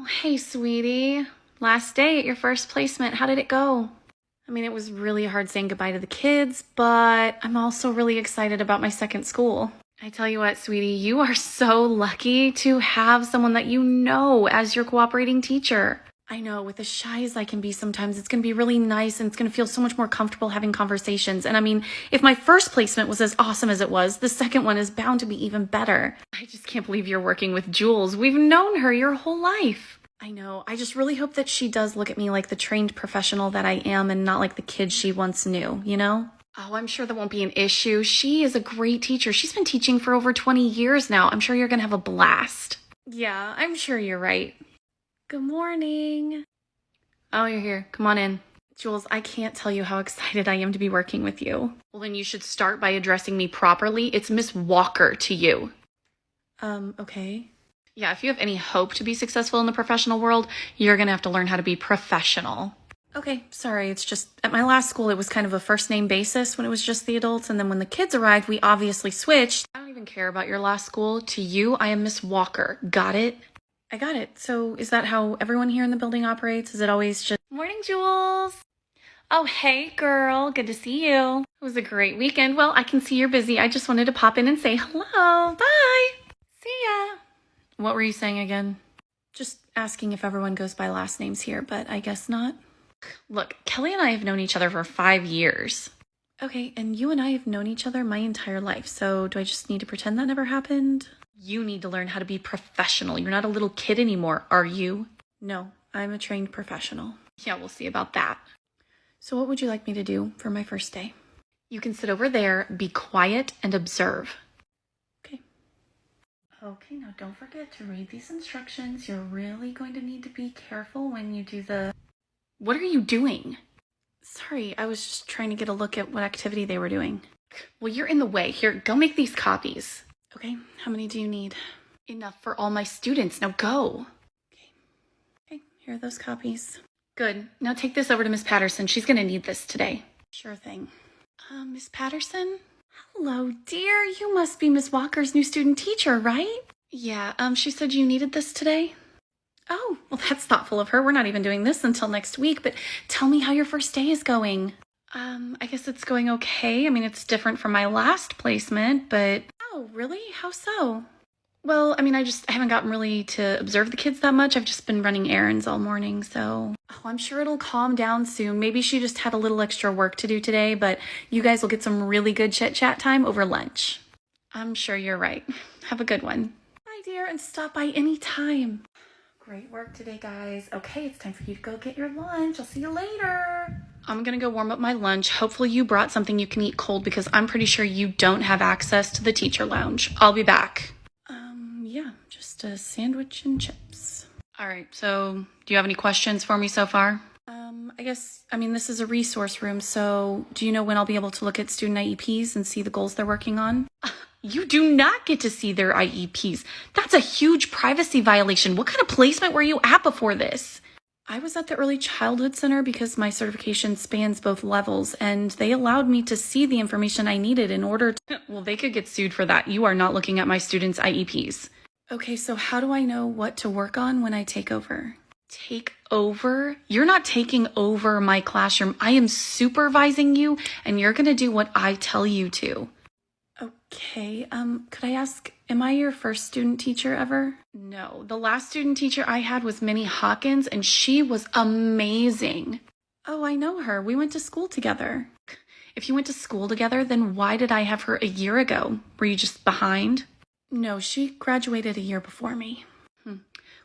Oh, hey, sweetie. Last day at your first placement. How did it go? I mean, it was really hard saying goodbye to the kids, but I'm also really excited about my second school. I tell you what, sweetie, you are so lucky to have someone that you know as your cooperating teacher. I know, with as shy as I can be sometimes, it's going to be really nice and it's going to feel so much more comfortable having conversations. And I mean, if my first placement was as awesome as it was, the second one is bound to be even better. I just can't believe you're working with Jules. We've known her your whole life. I know. I just really hope that she does look at me like the trained professional that I am and not like the kid she once knew, you know? Oh, I'm sure that won't be an issue. She is a great teacher. She's been teaching for over 20 years now. I'm sure you're going to have a blast. Yeah, I'm sure you're right. Good morning. Oh, you're here. Come on in. Jules, I can't tell you how excited I am to be working with you. Well, then you should start by addressing me properly. It's Miss Walker to you. Okay. Yeah, if you have any hope to be successful in the professional world, you're going to have to learn how to be professional. Okay, sorry. It's just at my last school, it was kind of a first name basis when it was just the adults. And then when the kids arrived, we obviously switched. I don't even care about your last school. To you, I am Miss Walker. Got it? I got it. So is that how everyone here in the building operates? Is it always just... Morning, Jules. Oh, hey, girl. Good to see you. It was a great weekend. Well, I can see you're busy. I just wanted to pop in and say hello. Bye. See ya. What were you saying again? Just asking if everyone goes by last names here, but I guess not. Look, Kelly and I have known each other for 5 years. Okay, and you and I have known each other my entire life, so do I just need to pretend that never happened? You need to learn how to be professional. You're not a little kid anymore, are you? No, I'm a trained professional. Yeah, we'll see about that. So what would you like me to do for my first day? You can sit over there, be quiet, and observe. Okay. Okay, now don't forget to read these instructions. You're really going to need to be careful when you do the... What are you doing? Sorry, I was just trying to get a look at what activity they were doing. Well, you're in the way. Here, go make these copies. Okay, how many do you need? Enough for all my students. Now go. Okay, here are those copies. Good. Now take this over to Miss Patterson. She's going to need this today. Sure thing. Miss Patterson? Hello, dear. You must be Miss Walker's new student teacher, right? Yeah, she said you needed this today. Oh, well, that's thoughtful of her. We're not even doing this until next week, but tell me how your first day is going. I guess it's going okay. I mean, it's different from my last placement, but... Oh, really? How so? Well, I mean, I haven't gotten really to observe the kids that much. I've just been running errands all morning, so... Oh, I'm sure it'll calm down soon. Maybe she just had a little extra work to do today, but you guys will get some really good chit-chat time over lunch. I'm sure you're right. Have a good one. Bye, dear, and stop by any time. Great work today, guys. Okay, it's time for you to go get your lunch. I'll see you later. I'm gonna go warm up my lunch. Hopefully you brought something you can eat cold because I'm pretty sure you don't have access to the teacher lounge. I'll be back. Yeah, just a sandwich and chips. All right, so do you have any questions for me so far? I mean, this is a resource room, so do you know when I'll be able to look at student IEPs and see the goals they're working on? You do not get to see their IEPs. That's a huge privacy violation. What kind of placement were you at before this? I was at the Early Childhood Center because my certification spans both levels, and they allowed me to see the information I needed in order to... Well, they could get sued for that. You are not looking at my students' IEPs. Okay, so how do I know what to work on when I take over? Take over? You're not taking over my classroom. I am supervising you, and you're going to do what I tell you to. Okay, could I ask, am I your first student teacher ever? No, the last student teacher I had was Minnie Hawkins, and she was amazing. Oh, I know her. We went to school together. If you went to school together, then why did I have her a year ago? Were you just behind? No, she graduated a year before me.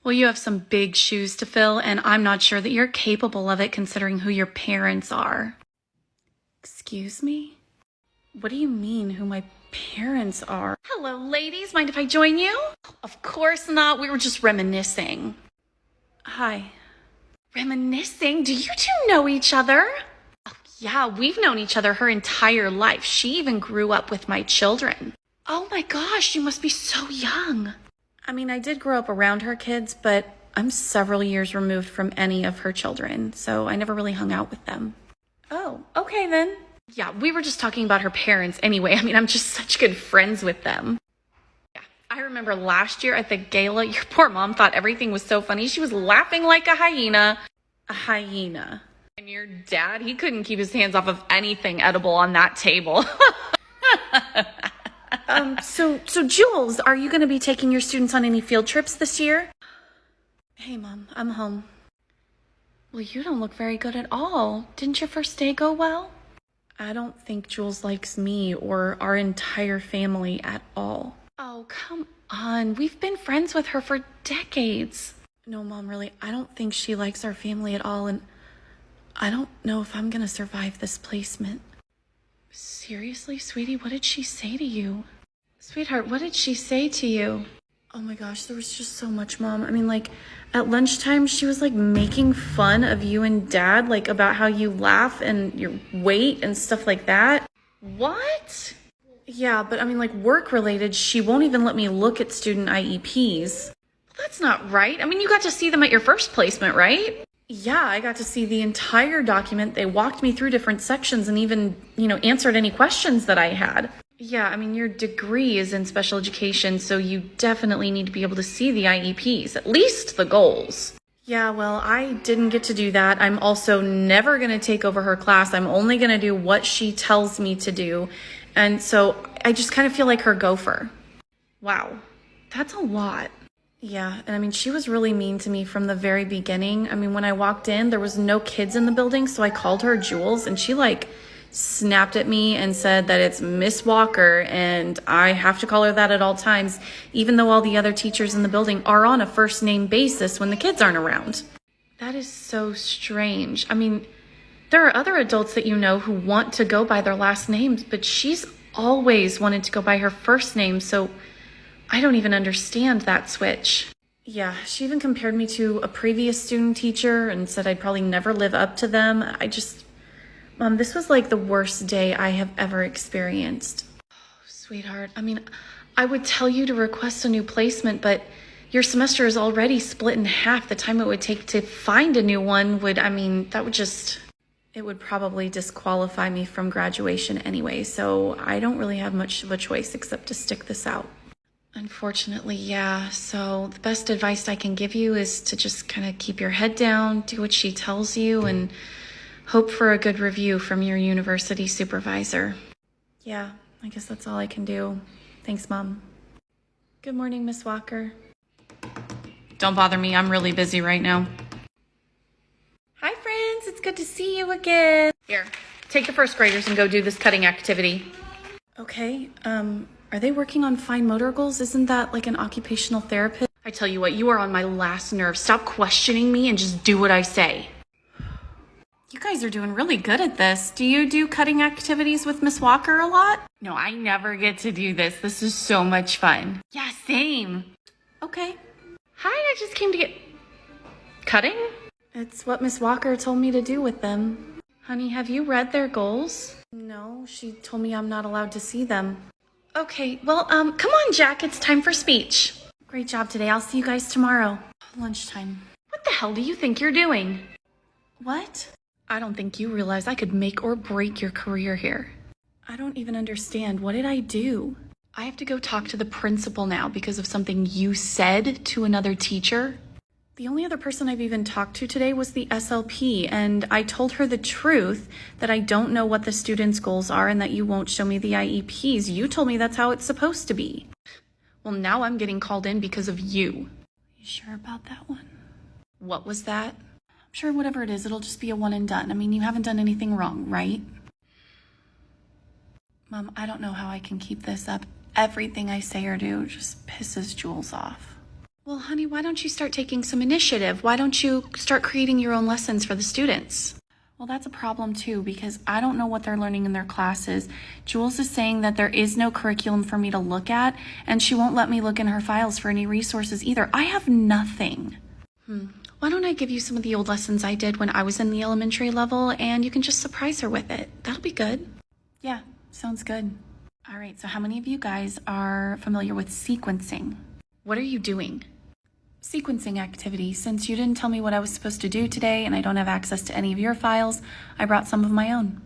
Well, you have some big shoes to fill, and I'm not sure that you're capable of it considering who your parents are. Excuse me? What do you mean, who my parents are? Hello, ladies. Mind if I join you? Of course not. We were just reminiscing. Hi. Reminiscing? Do you two know each other? Oh, yeah, we've known each other her entire life. She even grew up with my children. Oh my gosh, you must be so young. I mean, I did grow up around her kids, but I'm several years removed from any of her children, so I never really hung out with them. Oh, okay then. Yeah, we were just talking about her parents anyway. I mean, I'm just such good friends with them. Yeah, I remember last year at the gala, your poor mom thought everything was so funny. She was laughing like a hyena. A hyena. And your dad, he couldn't keep his hands off of anything edible on that table. So Jules, are you going to be taking your students on any field trips this year? Hey, Mom, I'm home. Well, you don't look very good at all. Didn't your first day go well? I don't think Jules likes me or our entire family at all. Oh, come on. We've been friends with her for decades. No, Mom, really, I don't think she likes our family at all, and I don't know if I'm going to survive this placement. Seriously, sweetie, what did she say to you? Sweetheart, what did she say to you? Oh my gosh, there was just so much, Mom. I mean, like, at lunchtime, she was, like, making fun of you and Dad, like, about how you laugh and your weight and stuff like that. What? Yeah, but I mean, like, work-related, she won't even let me look at student IEPs. Well, that's not right. I mean, you got to see them at your first placement, right? Yeah, I got to see the entire document. They walked me through different sections and even, answered any questions that I had. Yeah, I mean, your degree is in special education, so you definitely need to be able to see the IEPs, at least the goals. Yeah, well, I didn't get to do that. I'm also never going to take over her class. I'm only going to do what she tells me to do. And so I just kind of feel like her gopher. Wow, that's a lot. Yeah, and I mean, she was really mean to me from the very beginning. I mean, when I walked in, there was no kids in the building, so I called her Jules, and she, snapped at me and said that it's Miss Walker, and I have to call her that at all times, even though all the other teachers in the building are on a first-name basis when the kids aren't around. That is so strange. I mean, there are other adults that you know who want to go by their last names, but she's always wanted to go by her first name, so I don't even understand that switch. Yeah, she even compared me to a previous student teacher and said I'd probably never live up to them. Mom, this was like the worst day I have ever experienced. Oh, sweetheart, I mean, I would tell you to request a new placement, but your semester is already split in half. The time it would take to find a new one it would probably disqualify me from graduation anyway, so I don't really have much of a choice except to stick this out. Unfortunately, yeah. So the best advice I can give you is to just kind of keep your head down, do what she tells you, and hope for a good review from your university supervisor. Yeah, I guess that's all I can do. Thanks, Mom. Good morning, Miss Walker. Don't bother me. I'm really busy right now. Hi, friends. It's good to see you again. Here, take the first graders and go do this cutting activity. Okay, are they working on fine motor goals? Isn't that like an occupational therapist? I tell you what, you are on my last nerve. Stop questioning me and just do what I say. You guys are doing really good at this. Do you do cutting activities with Miss Walker a lot? No, I never get to do this. This is so much fun. Yeah, same. Okay. Hi, I just came to get... Cutting? It's what Miss Walker told me to do with them. Honey, have you read their goals? No, she told me I'm not allowed to see them. Okay, well, come on, Jack. It's time for speech. Great job today. I'll see you guys tomorrow. Lunchtime. What the hell do you think you're doing? What? I don't think you realize I could make or break your career here. I don't even understand. What did I do? I have to go talk to the principal now because of something you said to another teacher. The only other person I've even talked to today was the SLP, and I told her the truth that I don't know what the students' goals are and that you won't show me the IEPs. You told me that's how it's supposed to be. Well, now I'm getting called in because of you. You sure about that one? What was that? I'm sure whatever it is, it'll just be a one and done. I mean, you haven't done anything wrong, right? Mom, I don't know how I can keep this up. Everything I say or do just pisses Jules off. Well, honey, why don't you start taking some initiative? Why don't you start creating your own lessons for the students? Well, that's a problem too, because I don't know what they're learning in their classes. Jules is saying that there is no curriculum for me to look at, and she won't let me look in her files for any resources either. I have nothing. Why don't I give you some of the old lessons I did when I was in the elementary level, and you can just surprise her with it. That'll be good. Yeah, sounds good. All right, so how many of you guys are familiar with sequencing? What are you doing? Sequencing activity. Since you didn't tell me what I was supposed to do today and I don't have access to any of your files, I brought some of my own.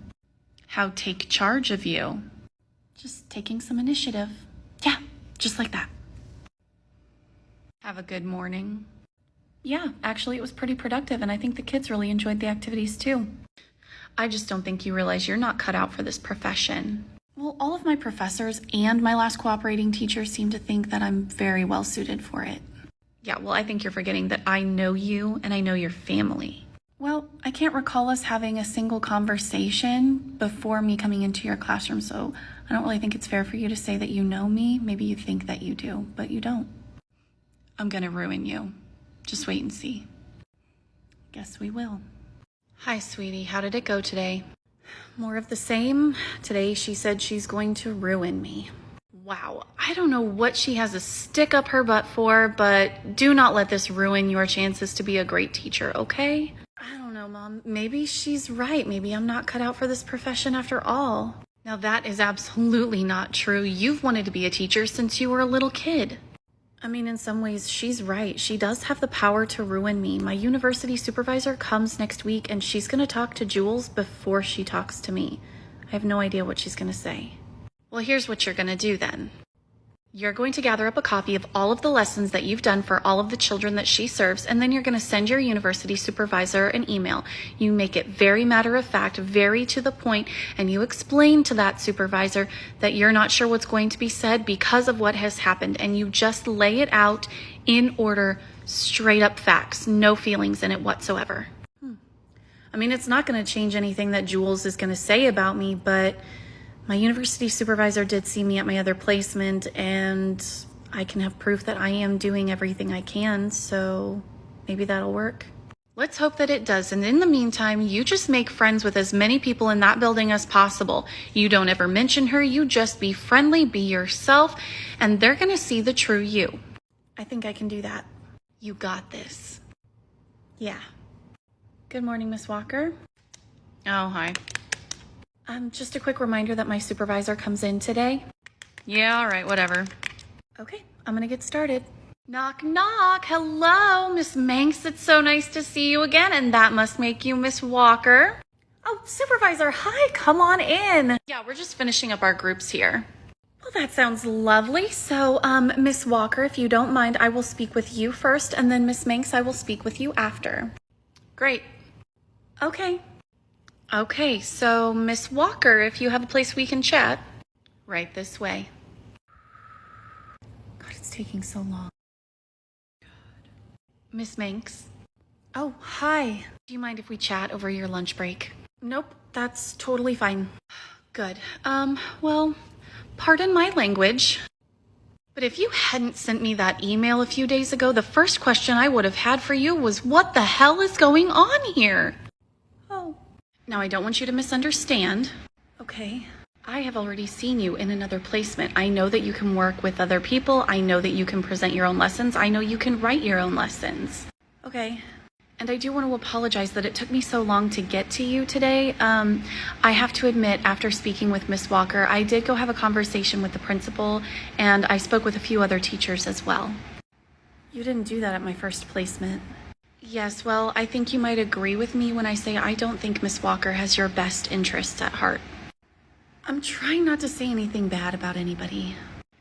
How take charge of you? Just taking some initiative. Yeah, just like that. Have a good morning. Yeah, actually it was pretty productive and I think the kids really enjoyed the activities too. I just don't think you realize you're not cut out for this profession. Well, all of my professors and my last cooperating teacher seem to think that I'm very well suited for it. Yeah, well, I think you're forgetting that I know you and I know your family. Well, I can't recall us having a single conversation before me coming into your classroom, so I don't really think it's fair for you to say that you know me. Maybe you think that you do, but you don't. I'm gonna ruin you. Just wait and see. Guess we will. Hi, sweetie. How did it go today? More of the same. Today she said she's going to ruin me. Wow, I don't know what she has a stick up her butt for, but do not let this ruin your chances to be a great teacher, okay? I don't know, Mom. Maybe she's right. Maybe I'm not cut out for this profession after all. Now that is absolutely not true. You've wanted to be a teacher since you were a little kid. I mean, in some ways, she's right. She does have the power to ruin me. My university supervisor comes next week and she's gonna talk to Jules before she talks to me. I have no idea what she's gonna say. Well, here's what you're gonna do then. You're going to gather up a copy of all of the lessons that you've done for all of the children that she serves, and then you're going to send your university supervisor an email. You make it very matter of fact, very to the point, and you explain to that supervisor that you're not sure what's going to be said because of what has happened, and you just lay it out in order, straight up facts, no feelings in it whatsoever. I mean, it's not going to change anything that Jules is going to say about me, but my university supervisor did see me at my other placement, and I can have proof that I am doing everything I can, so maybe that'll work. Let's hope that it does, and in the meantime, you just make friends with as many people in that building as possible. You don't ever mention her, you just be friendly, be yourself, and they're gonna see the true you. I think I can do that. You got this. Yeah. Good morning, Miss Walker. Oh, hi. Just a quick reminder that my supervisor comes in today. Yeah, all right, whatever. Okay, I'm gonna get started. Knock, knock. Hello, Miss Manx. It's so nice to see you again, and that must make you Miss Walker. Oh, supervisor, hi, come on in. Yeah, we're just finishing up our groups here. Well, that sounds lovely. So, Miss Walker, if you don't mind, I will speak with you first, and then Miss Manx, I will speak with you after. Great. Okay. Okay, so Miss Walker, if you have a place we can chat, right this way. God, it's taking so long. God. Miss Manx. Oh, hi. Do you mind if we chat over your lunch break? Nope, that's totally fine. Good. Well, pardon my language, but if you hadn't sent me that email a few days ago, the first question I would have had for you was, what the hell is going on here? Oh. Now, I don't want you to misunderstand. Okay. I have already seen you in another placement. I know that you can work with other people. I know that you can present your own lessons. I know you can write your own lessons. Okay. And I do want to apologize that it took me so long to get to you today. I have to admit, after speaking with Miss Walker, I did go have a conversation with the principal, and I spoke with a few other teachers as well. You didn't do that at my first placement. Yes, well, I think you might agree with me when I say I don't think Miss Walker has your best interests at heart. I'm trying not to say anything bad about anybody.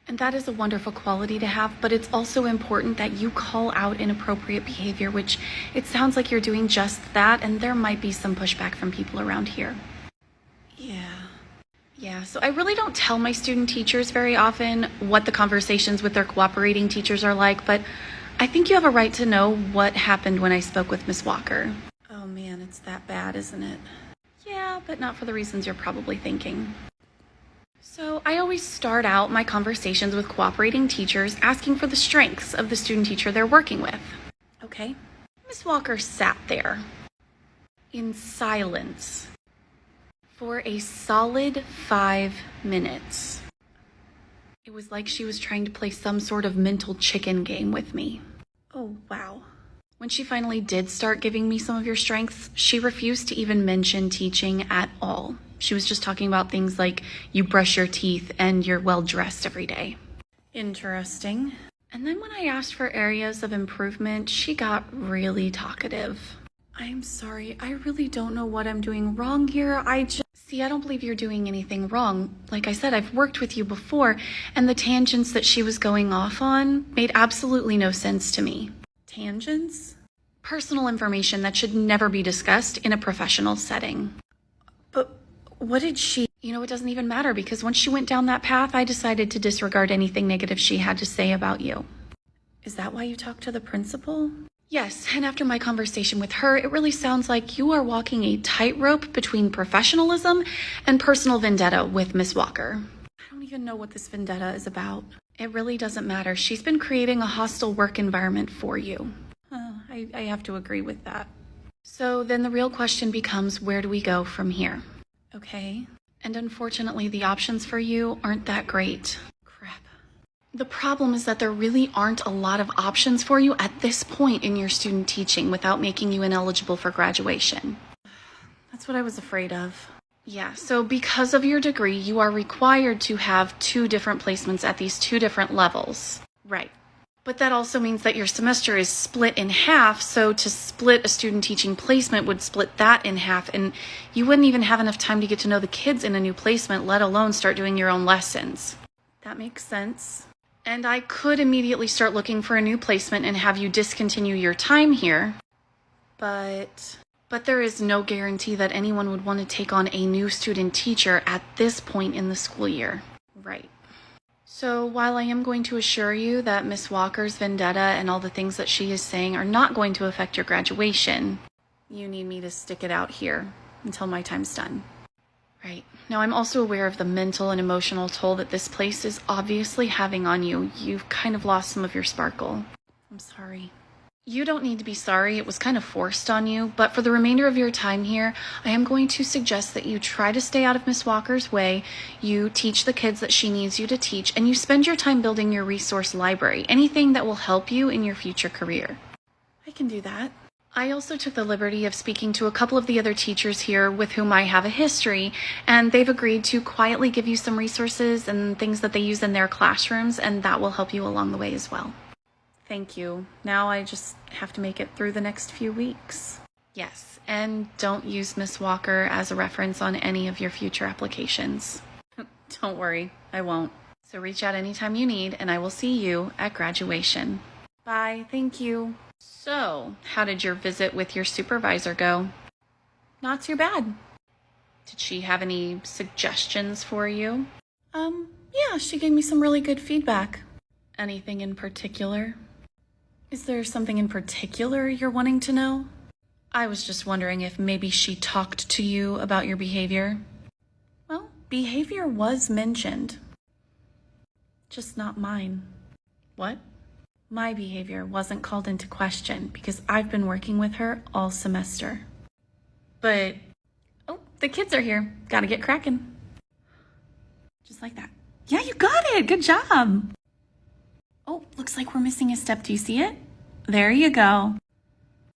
And that is a wonderful quality to have, but it's also important that you call out inappropriate behavior, which it sounds like you're doing just that, and there might be some pushback from people around here. Yeah, so I really don't tell my student teachers very often what the conversations with their cooperating teachers are like, but I think you have a right to know what happened when I spoke with Miss Walker. Oh man, it's that bad, isn't it? Yeah, but not for the reasons you're probably thinking. So I always start out my conversations with cooperating teachers asking for the strengths of the student teacher they're working with. Okay. Miss Walker sat there in silence for a solid 5 minutes. It was like she was trying to play some sort of mental chicken game with me. Oh, wow. When she finally did start giving me some of your strengths, she refused to even mention teaching at all. She was just talking about things like you brush your teeth and you're well dressed every day. Interesting. And then when I asked for areas of improvement, she got really talkative. I'm sorry, I really don't know what I'm doing wrong here. See, I don't believe you're doing anything wrong. Like I said, I've worked with you before, and the tangents that she was going off on made absolutely no sense to me. Tangents? Personal information that should never be discussed in a professional setting. But what did she... You know, it doesn't even matter, because once she went down that path, I decided to disregard anything negative she had to say about you. Is that why you talked to the principal? Yes, and after my conversation with her, it really sounds like you are walking a tightrope between professionalism and personal vendetta with Miss Walker. I don't even know what this vendetta is about. It really doesn't matter. She's been creating a hostile work environment for you. I have to agree with that. So then the real question becomes, where do we go from here? Okay. And unfortunately, the options for you aren't that great. Crap. The problem is that there really aren't a lot of options for you at this point in your student teaching without making you ineligible for graduation. That's what I was afraid of. Yeah, so because of your degree, you are required to have 2 different placements at these 2 different levels. Right. But that also means that your semester is split in half, so to split a student teaching placement would split that in half, and you wouldn't even have enough time to get to know the kids in a new placement, let alone start doing your own lessons. That makes sense. And I could immediately start looking for a new placement and have you discontinue your time here, but there is no guarantee that anyone would want to take on a new student teacher at this point in the school year. Right. So while I am going to assure you that Miss Walker's vendetta and all the things that she is saying are not going to affect your graduation, you need me to stick it out here until my time's done. Right. Now, I'm also aware of the mental and emotional toll that this place is obviously having on you. You've kind of lost some of your sparkle. I'm sorry. You don't need to be sorry. It was kind of forced on you, but for the remainder of your time here, I am going to suggest that you try to stay out of Miss Walker's way, you teach the kids that she needs you to teach, and you spend your time building your resource library, anything that will help you in your future career. I can do that. I also took the liberty of speaking to a couple of the other teachers here with whom I have a history, and they've agreed to quietly give you some resources and things that they use in their classrooms, and that will help you along the way as well. Thank you. Now I just have to make it through the next few weeks. Yes, and don't use Miss Walker as a reference on any of your future applications. Don't worry, I won't. So reach out anytime you need, and I will see you at graduation. Bye, thank you. So, how did your visit with your supervisor go? Not too bad. Did she have any suggestions for you? Yeah, she gave me some really good feedback. Anything in particular? Is there something in particular you're wanting to know? I was just wondering if maybe she talked to you about your behavior. Well, behavior was mentioned. Just not mine. What? My behavior wasn't called into question because I've been working with her all semester. But, oh, the kids are here. Gotta get cracking. Just like that. Yeah, you got it. Good job. Oh, looks like we're missing a step. Do you see it? There you go.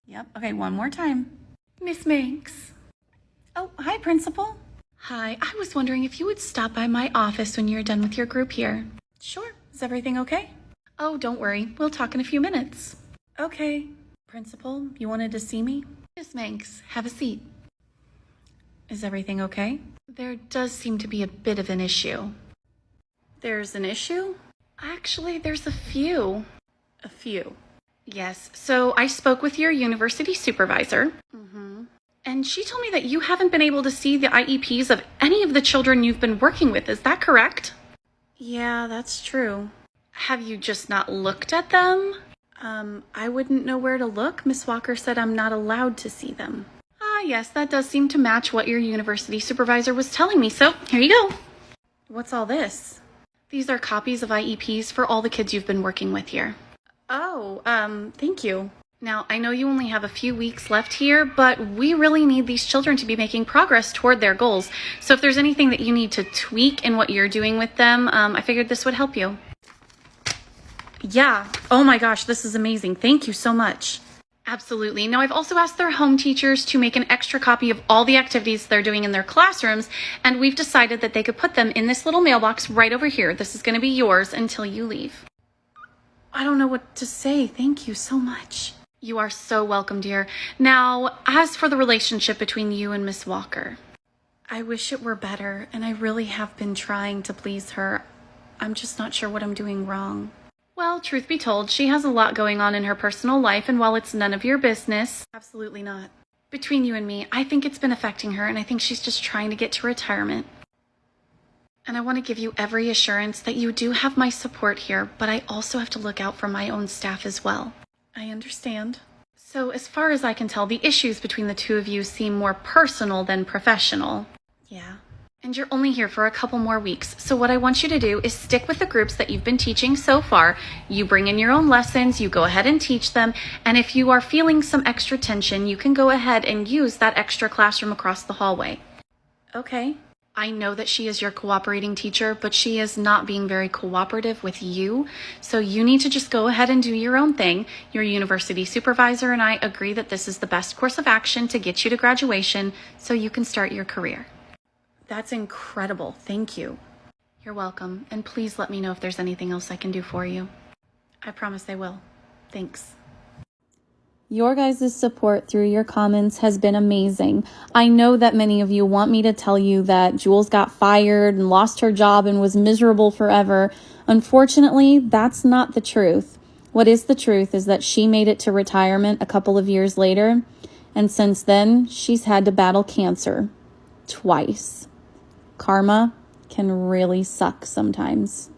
Yep. Okay, one more time. Miss Minx. Oh, hi, Principal. Hi, I was wondering if you would stop by my office when you're done with your group here. Sure. Is everything okay? Oh, don't worry. We'll talk in a few minutes. Okay. Principal, you wanted to see me? Miss Minx, have a seat. Is everything okay? There does seem to be a bit of an issue. There's an issue? Actually, there's a few. A few. Yes, so I spoke with your university supervisor. And she told me that you haven't been able to see the IEPs of any of the children you've been working with. Is that correct? Yeah, that's true. Have you just not looked at them? I wouldn't know where to look. Miss Walker said I'm not allowed to see them. Ah, yes, that does seem to match what your university supervisor was telling me. So, here you go. What's all this? These are copies of IEPs for all the kids you've been working with here. Oh, thank you. Now, I know you only have a few weeks left here, but we really need these children to be making progress toward their goals. So if there's anything that you need to tweak in what you're doing with them, I figured this would help you. Yeah. Oh my gosh, this is amazing. Thank you so much. Absolutely. Now, I've also asked their home teachers to make an extra copy of all the activities they're doing in their classrooms, and we've decided that they could put them in this little mailbox right over here. This is going to be yours until you leave. I don't know what to say. Thank you so much. You are so welcome, dear. Now, as for the relationship between you and Miss Walker. I wish it were better, and I really have been trying to please her. I'm just not sure what I'm doing wrong. Well, truth be told, she has a lot going on in her personal life, and while it's none of your business, absolutely not. Between you and me, I think it's been affecting her, and I think she's just trying to get to retirement. And I want to give you every assurance that you do have my support here, but I also have to look out for my own staff as well. I understand. So as far as I can tell, the issues between the two of you seem more personal than professional. Yeah. And you're only here for a couple more weeks. So what I want you to do is stick with the groups that you've been teaching so far. You bring in your own lessons, you go ahead and teach them. And if you are feeling some extra tension, you can go ahead and use that extra classroom across the hallway. Okay. I know that she is your cooperating teacher, but she is not being very cooperative with you. So you need to just go ahead and do your own thing. Your university supervisor and I agree that this is the best course of action to get you to graduation so you can start your career. That's incredible. Thank you. You're welcome. And please let me know if there's anything else I can do for you. I promise I will. Thanks. Your guys' support through your comments has been amazing. I know that many of you want me to tell you that Jules got fired and lost her job and was miserable forever. Unfortunately, that's not the truth. What is the truth is that she made it to retirement a couple of years later, and since then, she's had to battle cancer twice. Karma can really suck sometimes.